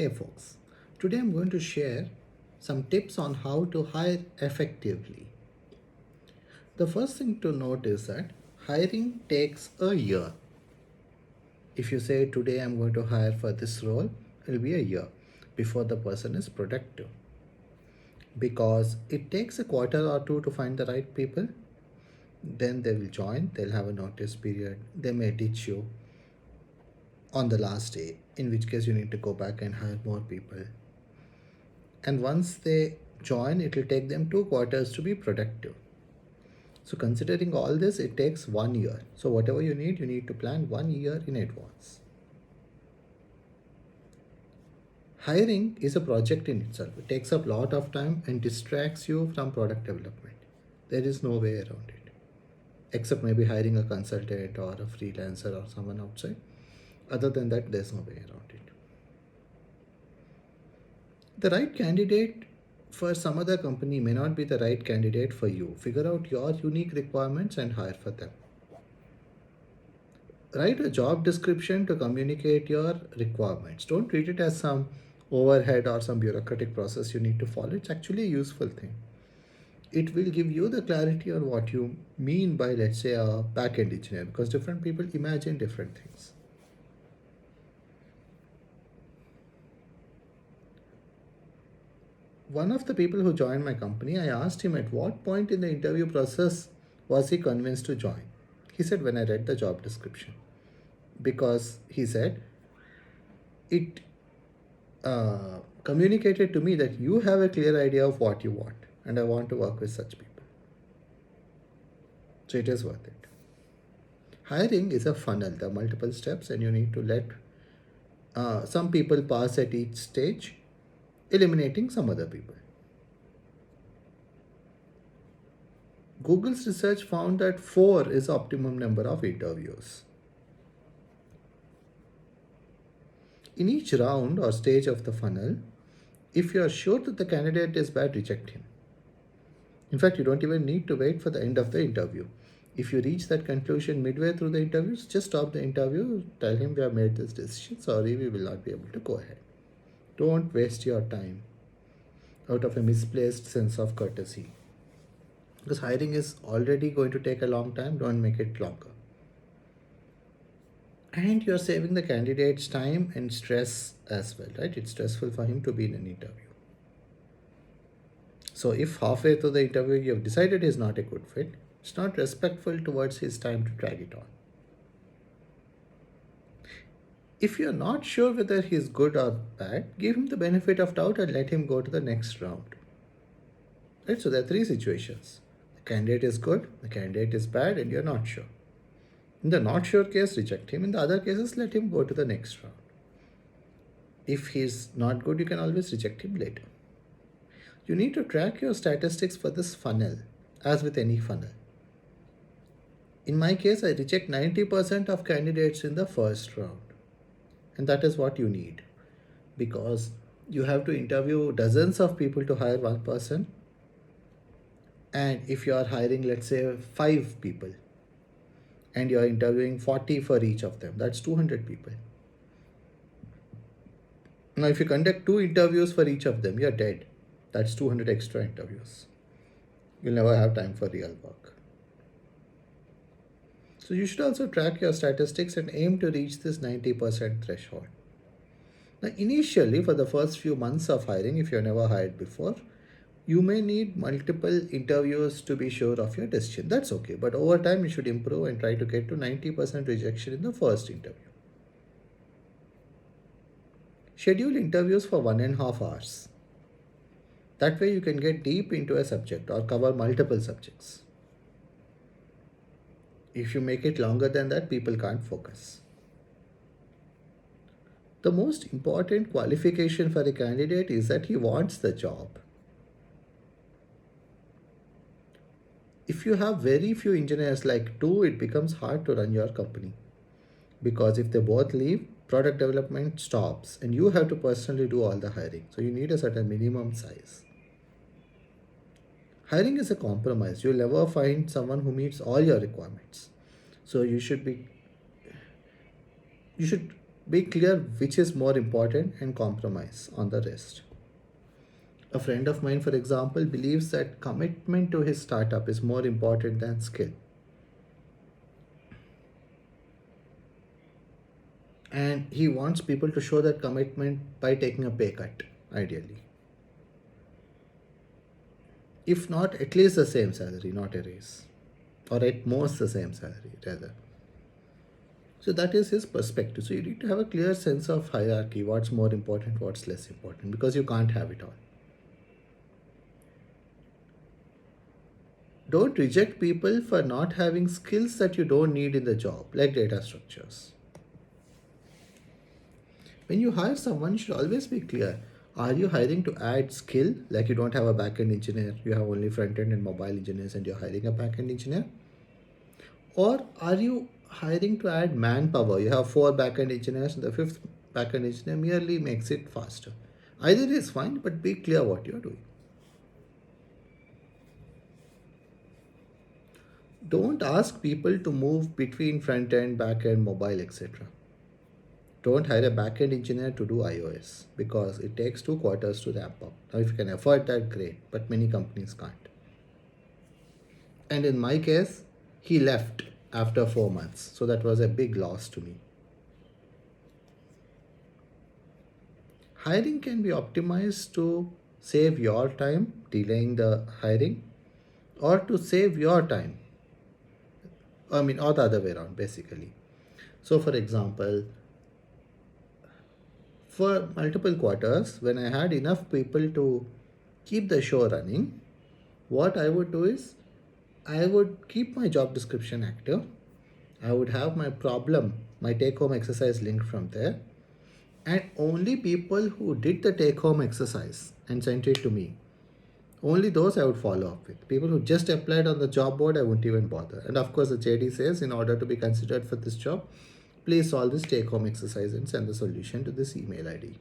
Hey folks, today I'm going to share some tips on how to hire effectively. The first thing to note is that hiring takes a year. If you say today I'm going to hire for this role, it'll be a year before the person is productive because it takes a quarter or two to find the right people. Then they will join, they'll have a notice period, they may ditch you on the last day, in which case you need to go back and hire more people. And once they join, it will take them 2 quarters to be productive. So considering all this, it takes 1 year. So whatever you need to plan 1 year in advance. Hiring is a project in itself. It takes up a lot of time and distracts you from product development. There is no way around it, except maybe hiring a consultant or a freelancer or someone outside. Other than that, there's no way around it. The right candidate for some other company may not be the right candidate for you. Figure out your unique requirements and hire for them. Write a job description to communicate your requirements. Don't treat it as some overhead or some bureaucratic process you need to follow. It's actually a useful thing. It will give you the clarity on what you mean by, let's say, a backend engineer, because different people imagine different things. One of the people who joined my company, I asked him at what point in the interview process was he convinced to join. He said, when I read the job description. Because he said, it communicated to me that you have a clear idea of what you want, and I want to work with such people. So it is worth it. Hiring is a funnel, there are multiple steps, and you need to let some people pass at each stage, eliminating some other people. Google's research found that 4 is optimum number of interviews. In each round or stage of the funnel, if you are sure that the candidate is bad, reject him. In fact, you don't even need to wait for the end of the interview. If you reach that conclusion midway through the interviews, just stop the interview, tell him we have made this decision, sorry, we will not be able to go ahead. Don't waste your time out of a misplaced sense of courtesy. Because hiring is already going to take a long time, don't make it longer. And you're saving the candidate's time and stress as well, right? It's stressful for him to be in an interview. So if halfway through the interview you have decided he's not a good fit, it's not respectful towards his time to drag it on. If you're not sure whether he's good or bad, give him the benefit of doubt and let him go to the next round. Right? So there are 3 situations. The candidate is good, the candidate is bad, and you're not sure. In the not sure case, reject him. In the other cases, let him go to the next round. If he's not good, you can always reject him later. You need to track your statistics for this funnel, as with any funnel. In my case, I reject 90% of candidates in the first round. And that is what you need, because you have to interview dozens of people to hire one person. And if you are hiring, let's say, 5 people, and you are interviewing 40 for each of them, that's 200 people. Now, if you conduct 2 interviews for each of them, you're dead. That's 200 extra interviews. You'll never have time for real work. So you should also track your statistics and aim to reach this 90% threshold. Now, initially, for the first few months of hiring, if you've never hired before, you may need multiple interviews to be sure of your decision. That's okay. But over time, you should improve and try to get to 90% rejection in the first interview. Schedule interviews for 1.5 hours. That way, you can get deep into a subject or cover multiple subjects. If you make it longer than that, people can't focus. The most important qualification for a candidate is that he wants the job. If you have very few engineers, like 2, it becomes hard to run your company. Because if they both leave, product development stops and you have to personally do all the hiring. So you need a certain minimum size. Hiring is a compromise. You'll never find someone who meets all your requirements. So you should Be clear which is more important and compromise on the rest. A friend of mine, for example, believes that commitment to his startup is more important than skill. And he wants people to show that commitment by taking a pay cut, ideally. If not, at least the same salary, not a raise. Or at most the same salary, rather. So that is his perspective. So you need to have a clear sense of hierarchy, what's more important, what's less important, because you can't have it all. Don't reject people for not having skills that you don't need in the job, like data structures. When you hire someone, you should always be clear. Are you hiring to add skill, like you don't have a backend engineer, you have only front end and mobile engineers, and you're hiring a backend engineer? Or are you hiring to add manpower? You have four backend engineers, and the fifth backend engineer merely makes it faster. Either is fine, but be clear what you're doing. Don't ask people to move between front end, back end, mobile, etc. Don't hire a back-end engineer to do iOS because it takes 2 quarters to ramp up. Now, if you can afford that, great, but many companies can't. And in my case, he left after 4 months, so that was a big loss to me. Hiring can be optimized to save your time, delaying the hiring, or to save your time. Or the other way around, basically. So, for example, for multiple quarters, when I had enough people to keep the show running, what I would do is I would keep my job description active. I would have my take home exercise linked from there. And only people who did the take home exercise and sent it to me, only those I would follow up with. People who just applied on the job board, I wouldn't even bother. And of course, the JD says, in order to be considered for this job, please solve this take home exercise and send the solution to this email ID.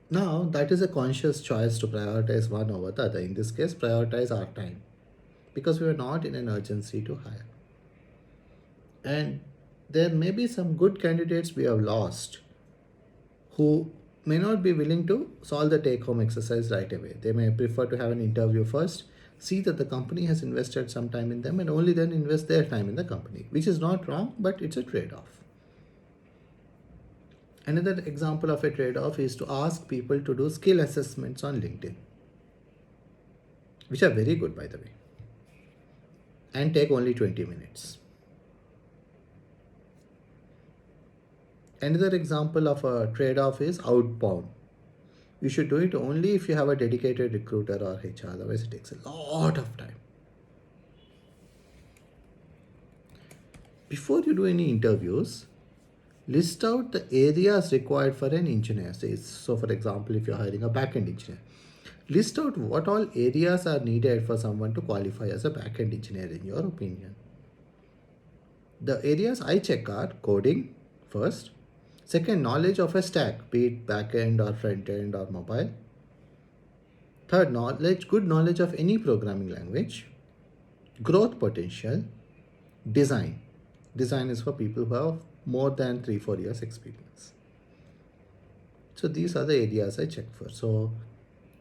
Now, that is a conscious choice to prioritize one over the other. In this case, prioritize our time because we were not in an urgency to hire. And there may be some good candidates we have lost who may not be willing to solve the take home exercise right away. They may prefer to have an interview first, see that the company has invested some time in them, and only then invest their time in the company, which is not wrong, but it's a trade off. Another example of a trade off is to ask people to do skill assessments on LinkedIn, which are very good, by the way, and take only 20 minutes. Another example of a trade off is outbound. You should do it only if you have a dedicated recruiter or HR, otherwise, it takes a lot of time. Before you do any interviews, list out the areas required for an engineer. So, for example, if you're hiring a backend engineer, list out what all areas are needed for someone to qualify as a backend engineer, in your opinion. The areas I check are coding, first. Second, knowledge of a stack, be it backend or front end or mobile. Third, good knowledge of any programming language. Growth potential. Design. Design is for people who have more than 3-4 years experience. So these are the areas I check for. So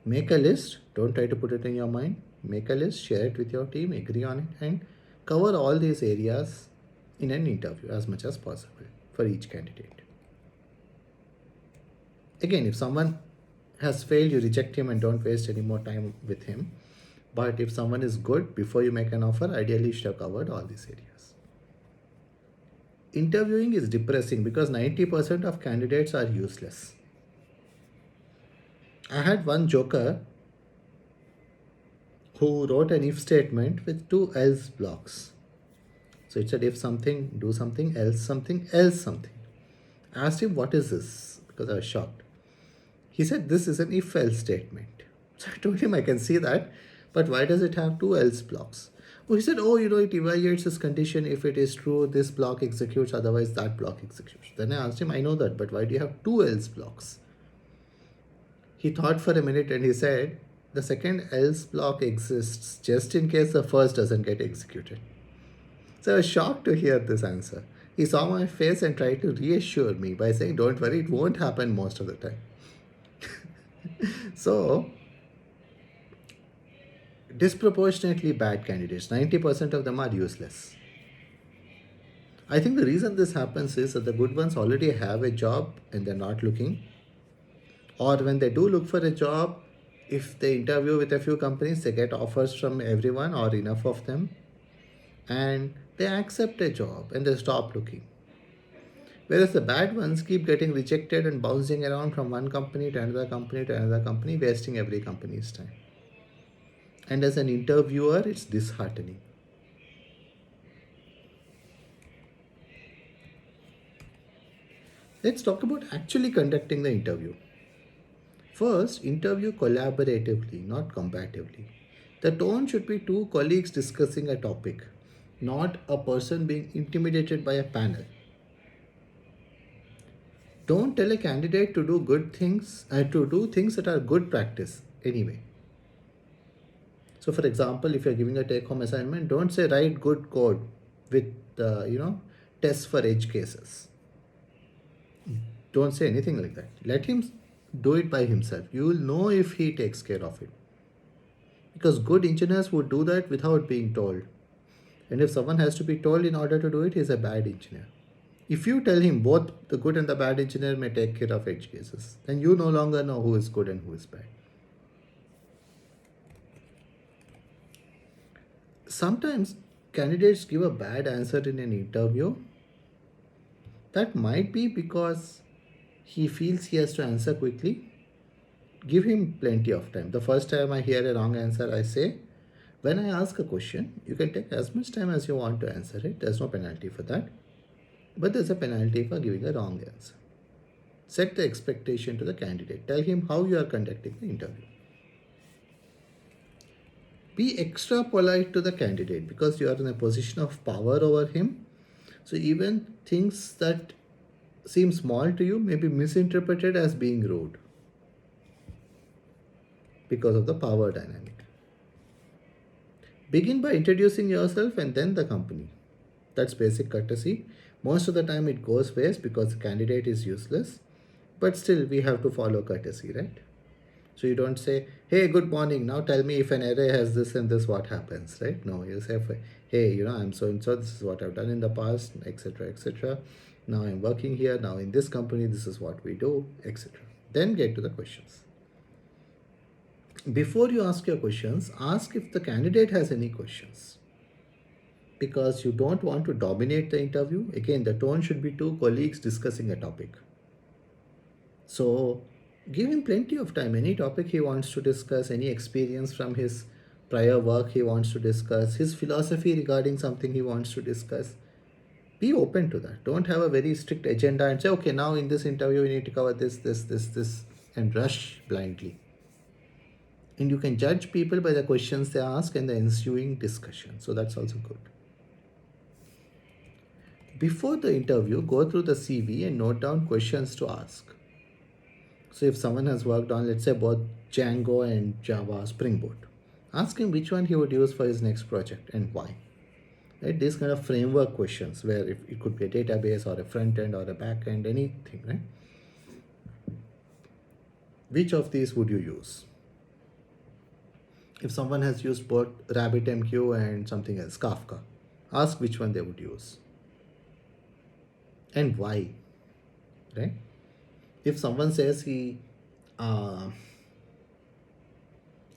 make a list. Don't try to put it in your mind. Make a list, share it with your team, agree on it, and cover all these areas in an interview as much as possible for each candidate. Again, if someone has failed, you reject him and don't waste any more time with him. But if someone is good, before you make an offer, ideally you should have covered all these areas. Interviewing is depressing because 90% of candidates are useless. I had one joker who wrote an if statement with two else blocks. So it said if something, do something, else something. I asked him, what is this? Because I was shocked. He said, this is an if else statement. So I told him, I can see that, but why does it have two else blocks? Oh, he said, it evaluates this condition. If it is true, this block executes, otherwise that block executes. Then I asked him, I know that, but why do you have two else blocks? He thought for a minute and he said, the second else block exists just in case the first doesn't get executed. So I was shocked to hear this answer. He saw my face and tried to reassure me by saying, "Don't worry, it won't happen most of the time." So, disproportionately bad candidates, 90% of them are useless. I think the reason this happens is that the good ones already have a job and they're not looking. Or when they do look for a job, if they interview with a few companies, they get offers from everyone or enough of them, and they accept a job and they stop looking. Whereas the bad ones keep getting rejected and bouncing around from one company to another company to another company, wasting every company's time. And as an interviewer, it's disheartening. Let's talk about actually conducting the interview. First, interview collaboratively, not combatively. The tone should be two colleagues discussing a topic, not a person being intimidated by a panel. Don't tell a candidate to do good things and to do things that are good practice anyway. So, for example, if you're giving a take-home assignment, don't say write good code with tests for edge cases. Don't say anything like that. Let him do it by himself. You will know if he takes care of it. Because good engineers would do that without being told. And if someone has to be told in order to do it, he's a bad engineer. If you tell him both the good and the bad engineer may take care of edge cases, then you no longer know who is good and who is bad. Sometimes candidates give a bad answer in an interview. That might be because he feels he has to answer quickly. Give him plenty of time. The first time I hear a wrong answer, I say, when I ask a question, you can take as much time as you want to answer it. There's no penalty for that. But there's a penalty for giving a wrong answer. Set the expectation to the candidate. Tell him how you are conducting the interview. Be extra polite to the candidate because you are in a position of power over him. So even things that seem small to you may be misinterpreted as being rude because of the power dynamic. Begin by introducing yourself and then the company. That's basic courtesy. Most of the time it goes waste because the candidate is useless, but still we have to follow courtesy, right? So you don't say, "Hey, good morning. Now tell me if an array has this and this, what happens," right? No, you say, "Hey, I'm so and so. This is what I've done in the past, etc., etc. Now I'm working here. Now in this company, this is what we do, etc." Then get to the questions. Before you ask your questions, ask if the candidate has any questions because you don't want to dominate the interview. Again, the tone should be two colleagues discussing a topic. So give him plenty of time. Any topic he wants to discuss, any experience from his prior work he wants to discuss, his philosophy regarding something he wants to discuss. Be open to that. Don't have a very strict agenda and say, okay, now in this interview we need to cover this, and rush blindly. And you can judge people by the questions they ask and the ensuing discussion. So that's also good. Before the interview, go through the CV and note down questions to ask. So if someone has worked on, let's say, both Django and Java Spring Boot, ask him which one he would use for his next project and why. Right? These kind of framework questions where if it could be a database or a front end or a back end, anything, right? Which of these would you use? If someone has used both RabbitMQ and something else, Kafka, ask which one they would use and why, right? If someone says he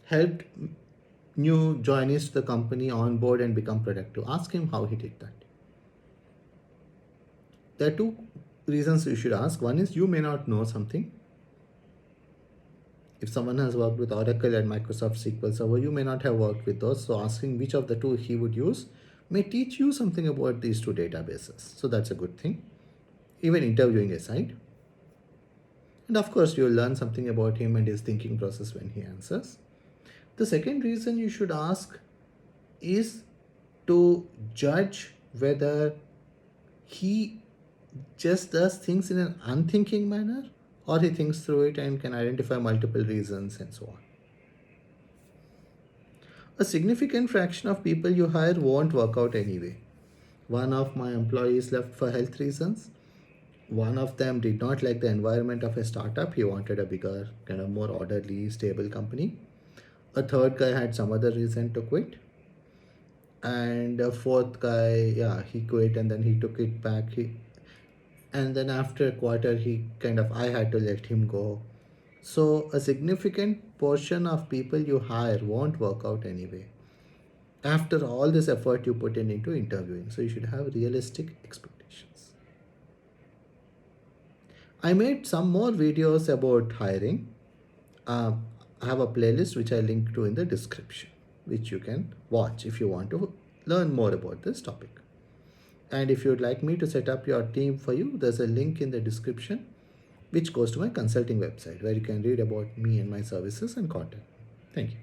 helped new joinees to the company onboard and become productive, ask him how he did that. There are two reasons you should ask. One is you may not know something. If someone has worked with Oracle and Microsoft SQL Server, you may not have worked with those. So asking which of the two he would use may teach you something about these two databases. So that's a good thing, even interviewing aside. And of course, you'll learn something about him and his thinking process when he answers. The second reason you should ask is to judge whether he just does things in an unthinking manner or he thinks through it and can identify multiple reasons and so on. A significant fraction of people you hire won't work out anyway. One of my employees left for health reasons. One of them did not like the environment of a startup. He wanted a bigger, kind of more orderly, stable company. A third guy had some other reason to quit. And a fourth guy, yeah, he quit and then he took it back. And then after a quarter, I had to let him go. So a significant portion of people you hire won't work out anyway. After all this effort you put in into interviewing, so you should have realistic expectations. I made some more videos about hiring. I have a playlist which I link to in the description, which you can watch if you want to learn more about this topic. And if you'd like me to set up your team for you, there's a link in the description which goes to my consulting website where you can read about me and my services and content. Thank you.